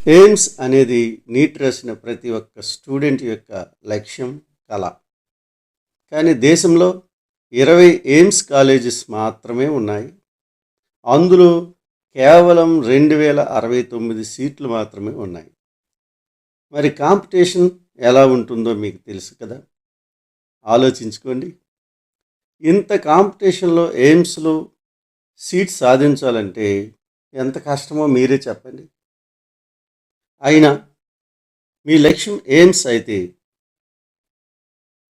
AIIMS అనేది neat రాసిన ప్రతి ఒక్క స్టూడెంట్ యొక్క లక్ష్యం, కళ. కానీ దేశంలో 20 ఎయిమ్స్ కాలేజెస్ మాత్రమే ఉన్నాయి. అందులో కేవలం 2069 సీట్లు మాత్రమే ఉన్నాయి. మరి కాంపిటీషన్ ఎలా ఉంటుందో మీకు తెలుసు కదా, ఆలోచించుకోండి. ఇంత కాంపిటీషన్లో ఎయిమ్స్లో సీట్ సాధించాలంటే ఎంత కష్టమో మీరే చెప్పండి. అయినా మీ లక్ష్యం ఎయిమ్స్ అయితే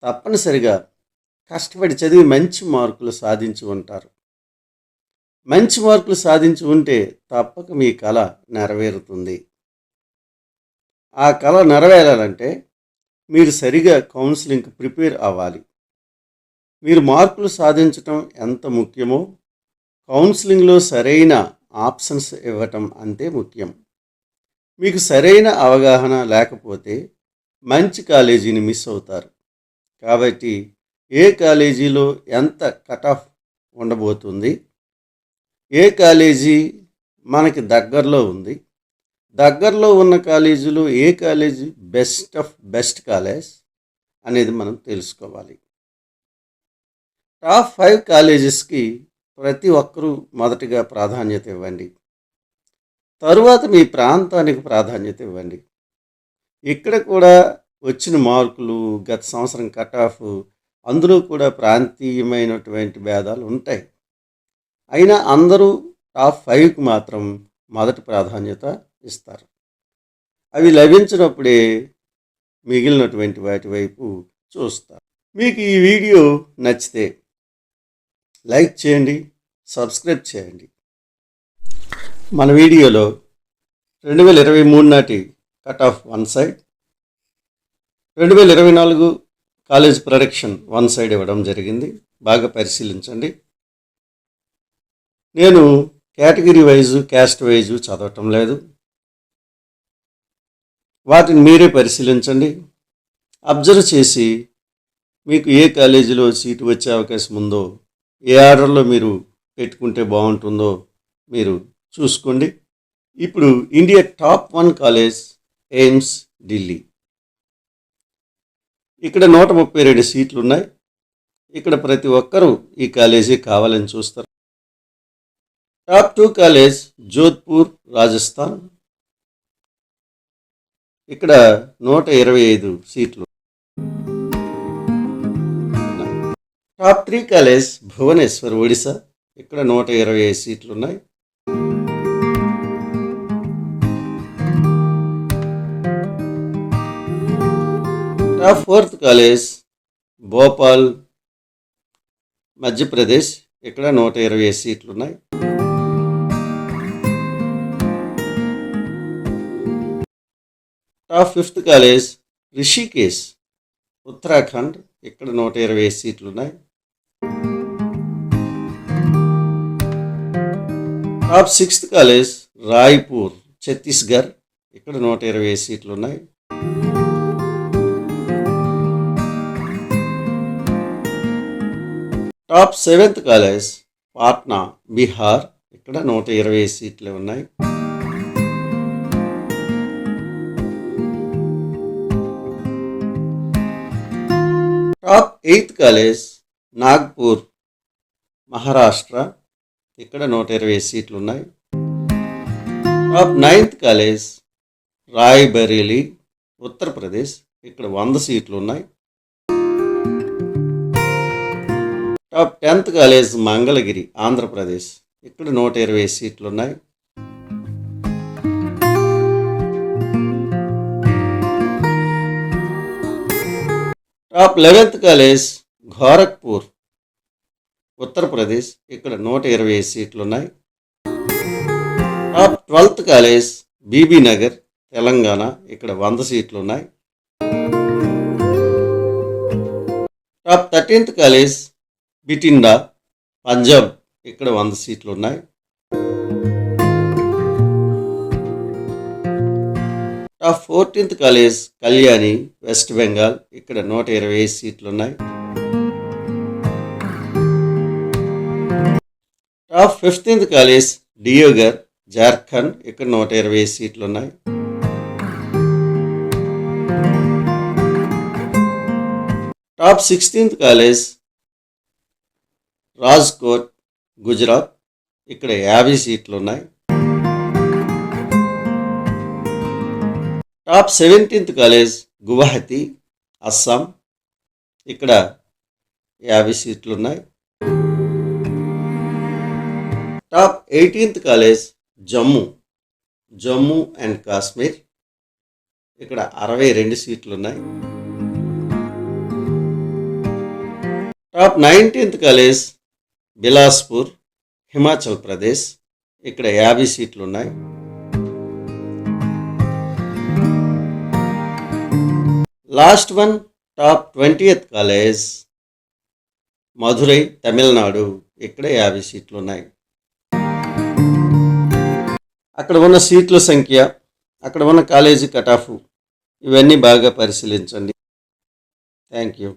తప్పనిసరిగా కష్టపడి చదివి మంచి మార్కులు సాధించి ఉంటారు. మంచి మార్కులు సాధించి ఉంటే తప్పక మీ కళ నెరవేరుతుంది. ఆ కళ నెరవేరాలంటే మీరు సరిగా కౌన్సిలింగ్కి ప్రిపేర్ అవ్వాలి. మీరు మార్కులు సాధించటం ఎంత ముఖ్యమో కౌన్సిలింగ్లో సరైన ఆప్షన్స్ ఇవ్వటం అంతే ముఖ్యం. మీకు సరైన అవగాహన లేకపోతే మంచి కాలేజీని మిస్ అవుతారు. కాబట్టి ఏ కాలేజీలో ఎంత కట్ ఆఫ్ ఉండబోతుంది, ఏ కాలేజీ మనకి దగ్గరలో ఉంది, దగ్గరలో ఉన్న కాలేజీలో ఏ college best of best college అనేది మనం తెలుసుకోవాలి. టాప్ 5 కాలేజెస్కి ప్రతి ఒక్కరూ మొదటిగా ప్రాధాన్యత ఇవ్వండి. తరువాత మీ ప్రాంతానికి ప్రాధాన్యత ఇవ్వండి. ఇక్కడ కూడా వచ్చిన మార్కులు, గత సంవత్సరం కట్ ఆఫ్, అందులో కూడా ప్రాంతీయమైనటువంటి భేదాలు ఉంటాయి. అయినా అందరూ టాప్ 5కి మాత్రం మొదటి ప్రాధాన్యత ఇస్తారు. అవి లభించినప్పుడే మిగిలినటువంటి వాటి వైపు చూస్తారు. మీకు ఈ వీడియో నచ్చితే లైక్ చేయండి, సబ్స్క్రైబ్ చేయండి. మన వీడియోలో 2023 నాటి cut off one side, 2024 college production one side ఇవ్వడం జరిగింది. బాగా పరిశీలించండి. నేను కేటగిరీ వైజు, క్యాస్ట్ వైజు చదవటం లేదు. వాటిని మీరే పరిశీలించండి. అబ్జర్వ్ చేసి మీకు ఏ కాలేజీలో సీటు వచ్చే అవకాశం ఉందో, ఏ ఆర్డర్లో మీరు పెట్టుకుంటే బాగుంటుందో మీరు చూసుకోండి. ఇప్పుడు India top 1 college AIIMS Delhi. ఇక్కడ 132 సీట్లు ఉన్నాయి. ఇక్కడ ప్రతి ఒక్కరూ ఈ కాలేజీ కావాలని చూస్తారు. Top 2 college Jodhpur, Rajasthan. ఇక్కడ 125 సీట్లు. Top 3 college Bhubaneswar, Odisha. ఇక్కడ 125 సీట్లు ఉన్నాయి. Top 4th college Bhopal, Madhya Pradesh. ఇక్కడ 120 సీట్లు ఉన్నాయి. Top 5th college Rishikesh, Uttarakhand. ఇక్కడ 120 సీట్లు ఉన్నాయి. Top 6th college Raipur, Chhattisgarh. ఇక్కడ 120 సీట్లు ఉన్నాయి. Top 7th college Patna, Bihar. ఇక్కడ 120 సీట్లు ఉన్నాయి. Top 8th college Nagpur, Maharashtra. ఇక్కడ 120 సీట్లు ఉన్నాయి. Top 9th college Rae Bareli, Uttar Pradesh. ఇక్కడ 100 సీట్లు ఉన్నాయి. Top 10th college Mangalagiri, Andhra Pradesh. ఇక్కడ 120 సీట్లు ఉన్నాయి. Top 11th college Gorakhpur, Uttar Pradesh. ఇక్కడ 120 సీట్లు ఉన్నాయి. Top 12th college Bibinagar, Telangana. ఇక్కడ 100 సీట్లు ఉన్నాయి. Top 13th college Bathinda, Punjab. ఇక్కడ 100 సీట్లు ఉన్నాయి. Top 14th college Kalyani, West Bengal. ఇక్కడ 120 సీట్లు ఉన్నాయి. Top 15th college Deoghar, Jharkhand. ఇక్కడ 120 సీట్లు ఉన్నాయి. Top 16th college Rajkot, Gujarat. ఇక్కడ 50 సీట్లు ఉన్నాయి. Top 17th college Guwahati, Assam. ఇక్కడ 50 సీట్లు ఉన్నాయి. Top 18th college Jammu and Kashmir. ఇక్కడ 62 సీట్లు ఉన్నాయి. Top 19th college Bilaspur, Himachal Pradesh. ఇక్కడ 50 సీట్లు ఉన్నాయి. Last one top 20th college Madurai, Tamil Nadu. ఇక్కడ 50 సీట్లు ఉన్నాయి. అక్కడ ఉన్న సీట్ల సంఖ్య, అక్కడ ఉన్న కాలేజీ కట్ ఆఫ్, ఇవన్నీ బాగా పరిశీలించండి. Thank you.